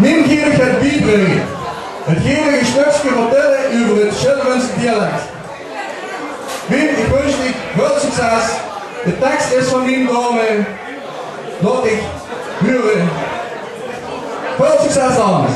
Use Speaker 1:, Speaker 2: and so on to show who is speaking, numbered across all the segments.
Speaker 1: Min gierig het bijbrengen. Het gierige stukje vertellen over het Sjilvends dialect. Min, ik wens je veel succes. De tekst is van mijn dame. Laat ik huren. Veel succes, dames.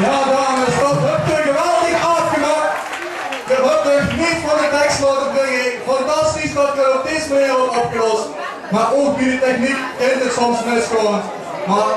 Speaker 1: Ja, dames, dat hebt u geweldig afgemaakt. Je hebt er niet van de tekst laten brengen. Fantastisch dat je op deze manier hebt opgelost. Maar ook bij de techniek kan het soms misgaan. Maar